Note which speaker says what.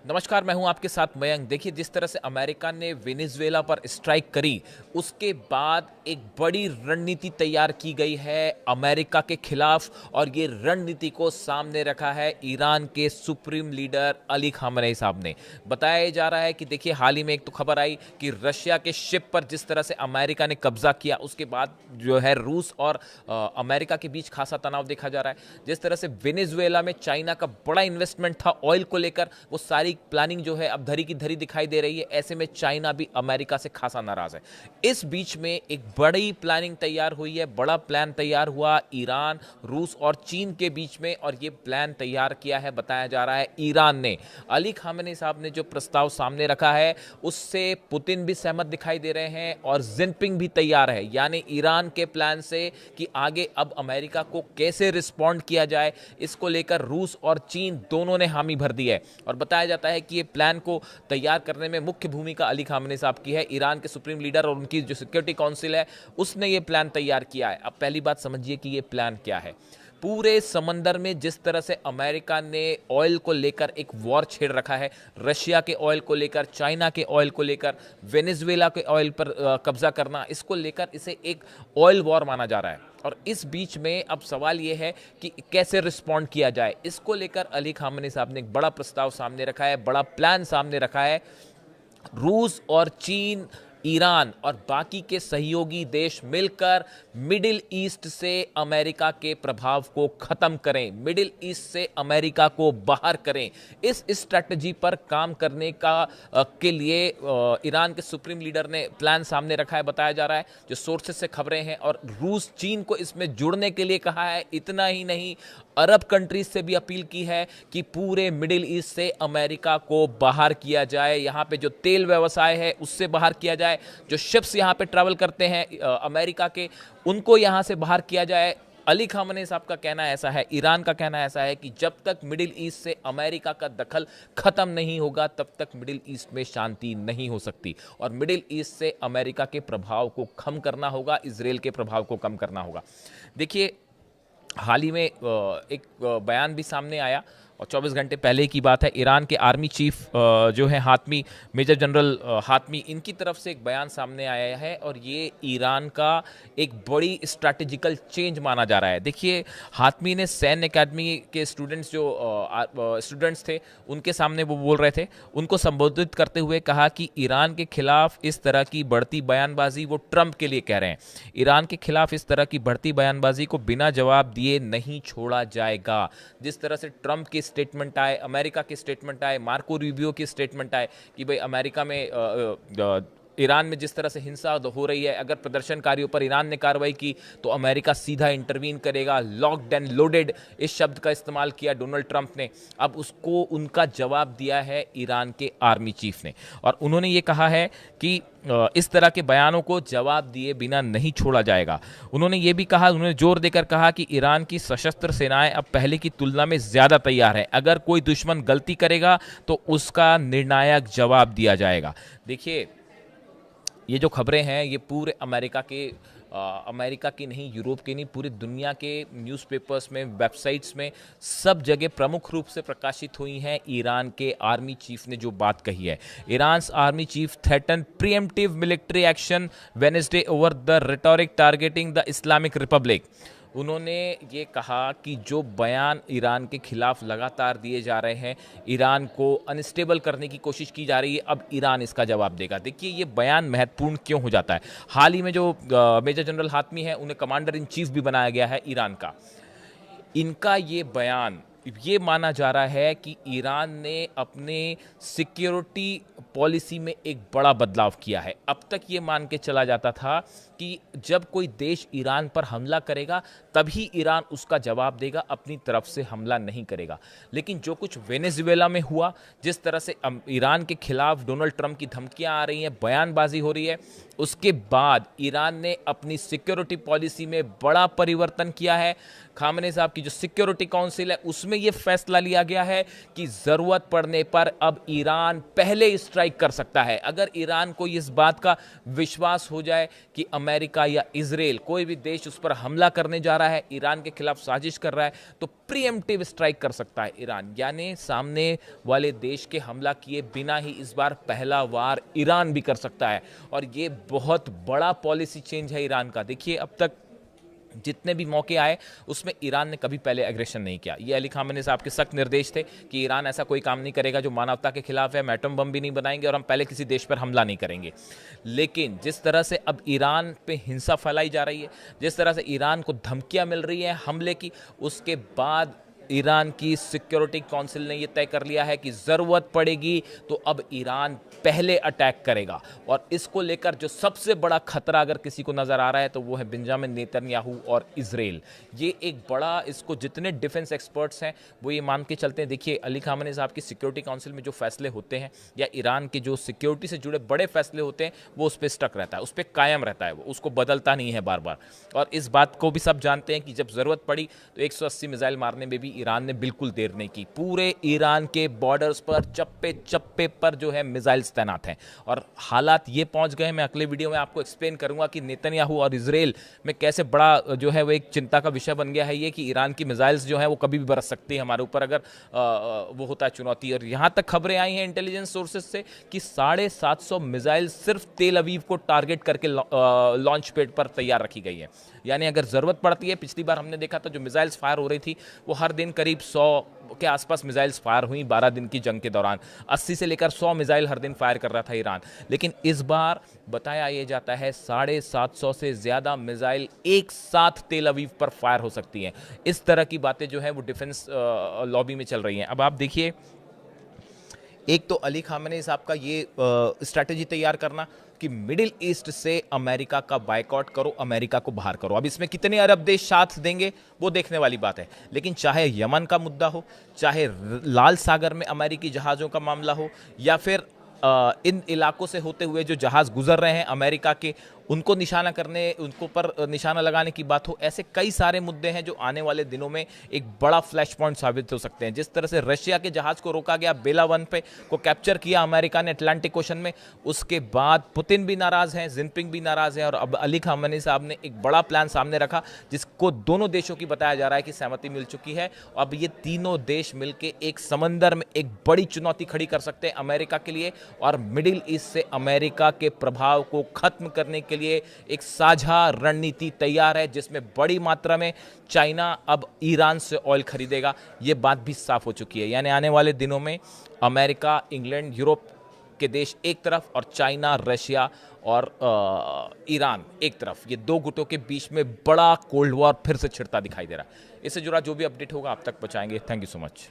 Speaker 1: नमस्कार, मैं हूं आपके साथ मयंक। देखिए, जिस तरह से अमेरिका ने वेनेजुएला पर स्ट्राइक करी, उसके बाद एक बड़ी रणनीति तैयार की गई है अमेरिका के खिलाफ, और ये रणनीति को सामने रखा है ईरान के सुप्रीम लीडर अली खामेनेई साहब ने। बताया जा रहा है कि देखिए, हाल ही में एक तो खबर आई कि रशिया के शिप पर जिस तरह से अमेरिका ने कब्जा किया, उसके बाद जो है रूस और अमेरिका के बीच खासा तनाव देखा जा रहा है। जिस तरह से वेनेजुएला में चाइना का बड़ा इन्वेस्टमेंट था ऑयल को लेकर, वो सारी प्लानिंग जो है अब धरी की धरी दिखाई दे रही है। ऐसे में चाइना भी अमेरिका से खासा नाराज है। इस बीच में एक बड़ी प्लानिंग तैयार हुई है, बड़ा प्लान तैयार हुआ ईरान, रूस और चीन के बीच में, और ये प्लान तैयार किया है, बताया जा रहा है, ईरान ने। अली खामेनेई साहब ने जो प्रस्ताव सामने रखा है, उससे पुतिन भी सहमत दिखाई दे रहे हैं और जिनपिंग भी तैयार है। यानी ईरान के प्लान से कि आगे अब अमेरिका को कैसे रिस्पॉन्ड किया जाए, इसको लेकर रूस और चीन दोनों ने हामी भर दी है। और बताया जाता है कि ये प्लान को तैयार करने में मुख्य भूमिका अली खामेनेई साहब की है। ईरान के सुप्रीम लीडर और उनकी जो सिक्योरिटी काउंसिल है, उसने ये प्लान तैयार किया है। अब पहली बात समझिए कि ये प्लान क्या है। पूरे समंदर में जिस तरह से अमेरिका ने ऑयल को लेकर एक वॉर छेड़ रखा है, रशिया के ऑयल को लेकर, चाइना के ऑयल को लेकर, वेनेजुएला के ऑयल पर कब्जा करना, इसको लेकर इसे एक ऑयल वॉर माना जा रहा है। और इस बीच में अब सवाल यह है कि कैसे रिस्पॉन्ड किया जाए। इसको लेकर अली खामेनेई साहब ने एक बड़ा प्रस्ताव सामने रखा है, बड़ा प्लान सामने रखा है। रूस और चीन, ईरान और बाकी के सहयोगी देश मिलकर मिडिल ईस्ट से अमेरिका के प्रभाव को खत्म करें, मिडिल ईस्ट से अमेरिका को बाहर करें। इस स्ट्रैटेजी पर काम करने के लिए ईरान के सुप्रीम लीडर ने प्लान सामने रखा है, बताया जा रहा है, जो सोर्सेस से खबरें हैं। और रूस चीन को इसमें जुड़ने के लिए कहा है। इतना ही नहीं, अरब कंट्रीज से भी अपील की है कि पूरे मिडिल ईस्ट से अमेरिका को बाहर किया जाए। यहाँ पे जो तेल व्यवसाय है उससे बाहर किया जाए, जो शिप्स यहाँ पे ट्रैवल करते हैं अमेरिका के, उनको यहाँ से बाहर किया जाए। अली खामेनेई साहब का कहना ऐसा है, ईरान का कहना ऐसा है कि जब तक मिडिल ईस्ट से अमेरिका का दखल खत्म नहीं होगा, तब तक मिडिल ईस्ट में शांति नहीं हो सकती। और मिडिल ईस्ट से अमेरिका के प्रभाव को कम करना होगा, इजराइल के प्रभाव को कम करना होगा। देखिए, हाल ही में एक बयान भी सामने आया, और 24 घंटे पहले की बात है। ईरान के आर्मी चीफ जो है हातमी, मेजर जनरल हातमी, इनकी तरफ से एक बयान सामने आया है, और ये ईरान का एक बड़ी स्ट्रैटेजिकल चेंज माना जा रहा है। देखिए, हातमी ने सैन्य एकेडमी के स्टूडेंट्स जो स्टूडेंट्स थे, उनके सामने वो बोल रहे थे, उनको संबोधित करते हुए कहा कि ईरान के खिलाफ इस तरह की बढ़ती बयानबाजी वो ट्रंप के लिए कह रहे हैं। ईरान के खिलाफ इस तरह की बढ़ती बयानबाजी को बिना जवाब दिए नहीं छोड़ा जाएगा। जिस तरह से ट्रंप के स्टेटमेंट आए, अमेरिका के स्टेटमेंट आए, मार्को रूबियो की स्टेटमेंट आए कि भाई अमेरिका में ईरान में जिस तरह से हिंसा हो रही है, अगर प्रदर्शनकारियों पर ईरान ने कार्रवाई की तो अमेरिका सीधा इंटरवीन करेगा। लॉक्ड एंड लोडेड इस शब्द का इस्तेमाल किया डोनाल्ड ट्रंप ने। अब उसको उनका जवाब दिया है ईरान के आर्मी चीफ ने, और उन्होंने ये कहा है कि इस तरह के बयानों को जवाब दिए बिना नहीं छोड़ा जाएगा। उन्होंने ये भी कहा, उन्होंने जोर देकर कहा कि ईरान की सशस्त्र सेनाएं अब पहले की तुलना में ज्यादा तैयार है। अगर कोई दुश्मन गलती करेगा तो उसका निर्णायक जवाब दिया जाएगा। देखिए, ये जो खबरें हैं, ये पूरे अमेरिका की नहीं, यूरोप की नहीं, पूरी दुनिया के न्यूज़पेपर्स में, वेबसाइट्स में, सब जगह प्रमुख रूप से प्रकाशित हुई हैं। ईरान के आर्मी चीफ ने जो बात कही है, Iran army chief threaten pre-emptive military action Wednesday over the rhetoric targeting the Islamic Republic. उन्होंने ये कहा कि जो बयान ईरान के खिलाफ लगातार दिए जा रहे हैं, ईरान को अनस्टेबल करने की कोशिश की जा रही है, अब ईरान इसका जवाब देगा। देखिए, ये बयान महत्वपूर्ण क्यों हो जाता है। हाल ही में जो मेजर जनरल हातमी है, उन्हें कमांडर इन चीफ भी बनाया गया है ईरान का। इनका ये बयान, ये माना जा रहा है कि ईरान ने अपने सिक्योरिटी पॉलिसी में एक बड़ा बदलाव किया है। अब तक ये मान के चला जाता था कि जब कोई देश ईरान पर हमला करेगा तभी ईरान उसका जवाब देगा, अपनी तरफ से हमला नहीं करेगा। लेकिन जो कुछ वेनेजुएला में हुआ, जिस तरह से ईरान के खिलाफ डोनाल्ड ट्रंप की धमकियां आ रही हैं, बयानबाजी हो रही है, उसके बाद ईरान ने अपनी सिक्योरिटी पॉलिसी में बड़ा परिवर्तन किया है। खामेनेई साहब की जो सिक्योरिटी काउंसिल है, उसमें यह फैसला लिया गया है कि जरूरत पड़ने पर अब ईरान पहले स्ट्राइक स्ट्राइक कर सकता है। अगर ईरान को इस बात का विश्वास हो जाए कि अमेरिका या इजराइल कोई भी देश उस पर हमला करने जा रहा है, ईरान के खिलाफ साजिश कर रहा है, तो प्रीएम्प्टिव स्ट्राइक कर सकता है ईरान, यानी सामने वाले देश के हमला किए बिना ही इस बार पहला वार ईरान भी कर सकता है। और ये बहुत बड़ा पॉलिसी चेंज है ईरान का। देखिए, अब तक जितने भी मौके आए उसमें ईरान ने कभी पहले एग्रेशन नहीं किया। ये अली खामेनी साहब के सख्त निर्देश थे कि ईरान ऐसा कोई काम नहीं करेगा जो मानवता के खिलाफ है, हम एटम बम भी नहीं बनाएंगे और हम पहले किसी देश पर हमला नहीं करेंगे। लेकिन जिस तरह से अब ईरान पे हिंसा फैलाई जा रही है, जिस तरह से ईरान को धमकियां मिल रही हैं हमले की, उसके बाद ईरान की सिक्योरिटी काउंसिल ने यह तय कर लिया है कि ज़रूरत पड़ेगी तो अब ईरान पहले अटैक करेगा। और इसको लेकर जो सबसे बड़ा खतरा अगर किसी को नज़र आ रहा है तो वो है बेंजामिन नेतन्याहू और इजराइल। ये एक बड़ा, इसको जितने डिफेंस एक्सपर्ट्स हैं वो ये मान के चलते हैं। देखिए, अली खामेनी साहब की सिक्योरिटी काउंसिल में जो फैसले होते हैं या ईरान के जो सिक्योरिटी से जुड़े बड़े फैसले होते हैं वो उस पर स्टक रहता है, उस पर कायम रहता है, वो उसको बदलता नहीं है बार बार। और इस बात को भी सब जानते हैं कि जब ज़रूरत पड़ी तो 180 मिसाइल मारने में भी ईरान ने बिल्कुल देर नहीं की। पूरे ईरान के बॉर्डर्स पर चप्पे चप्पे पर जो है मिसाइल्स तैनात हैं। और हालात ये पहुंच गए, मैं अगले वीडियो में आपको एक्सप्लेन करूंगा कि नेतन्याहू और इजराइल में कैसे बड़ा जो है वो एक चिंता का विषय बन गया है ये कि ईरान की मिसाइल्स जो है वो कभी भी बरस सकती है हमारे ऊपर अगर वो होता है चुनौती। और यहां तक खबरें आई हैं इंटेलिजेंस सोर्सेज से कि 750 मिसाइल सिर्फ तेल अवीव को टारगेट करके लॉन्च पैड पर तैयार रखी गई है। यानी अगर ज़रूरत पड़ती है, पिछली बार हमने देखा था जो मिसाइल्स फायर हो रही थी वो हर दिन करीब 100 के आसपास मिसाइल्स फायर हुई 12 दिन की जंग के दौरान। 80 से लेकर 100 मिसाइल हर दिन फायर कर रहा था ईरान। लेकिन इस बार बताया यह जाता है 750 से ज़्यादा मिसाइल एक साथ तेल अवीव पर फायर हो सकती हैं। इस तरह की बातें जो है वो डिफेंस लॉबी में चल रही हैं। अब आप देखिए, एक तो अली खामेनी साहब का ये स्ट्रैटेजी तैयार करना कि मिडिल ईस्ट से अमेरिका का बायकॉट करो, अमेरिका को बाहर करो। अब इसमें कितने अरब देश साथ देंगे वो देखने वाली बात है। लेकिन चाहे यमन का मुद्दा हो, चाहे लाल सागर में अमेरिकी जहाज़ों का मामला हो, या फिर इन इलाकों से होते हुए जो जहाज़ गुजर रहे हैं अमेरिका के, उनको निशाना करने, उनको पर निशाना लगाने की बात हो, ऐसे कई सारे मुद्दे हैं जो आने वाले दिनों में एक बड़ा फ्लैश पॉइंट साबित हो सकते हैं। जिस तरह से रशिया के जहाज़ को रोका गया, बेला वन पे को कैप्चर किया अमेरिका ने अटलांटिक ओशन में, उसके बाद पुतिन भी नाराज़ हैं, जिनपिंग भी नाराज़ हैं, और अब अली खामेनी साहब ने एक बड़ा प्लान सामने रखा जिसको दोनों देशों की बताया जा रहा है कि सहमति मिल चुकी है। अब ये तीनों देश मिलकर एक समंदर में एक बड़ी चुनौती खड़ी कर सकते हैं अमेरिका के लिए, और मिडिल ईस्ट से अमेरिका के प्रभाव को खत्म करने के लिए एक साझा रणनीति तैयार है जिसमें बड़ी मात्रा में चाइना अब ईरान से ऑयल खरीदेगा। यह बात भी साफ हो चुकी है। यानी आने वाले दिनों में अमेरिका, इंग्लैंड, यूरोप के देश एक तरफ और चाइना, रशिया और ईरान एक तरफ, ये दो गुटों के बीच में बड़ा कोल्ड वॉर फिर से छिड़ता दिखाई दे रहा है। इससे जुड़ा जो भी अपडेट होगा आप तक पहुंचाएंगे। Thank you so much.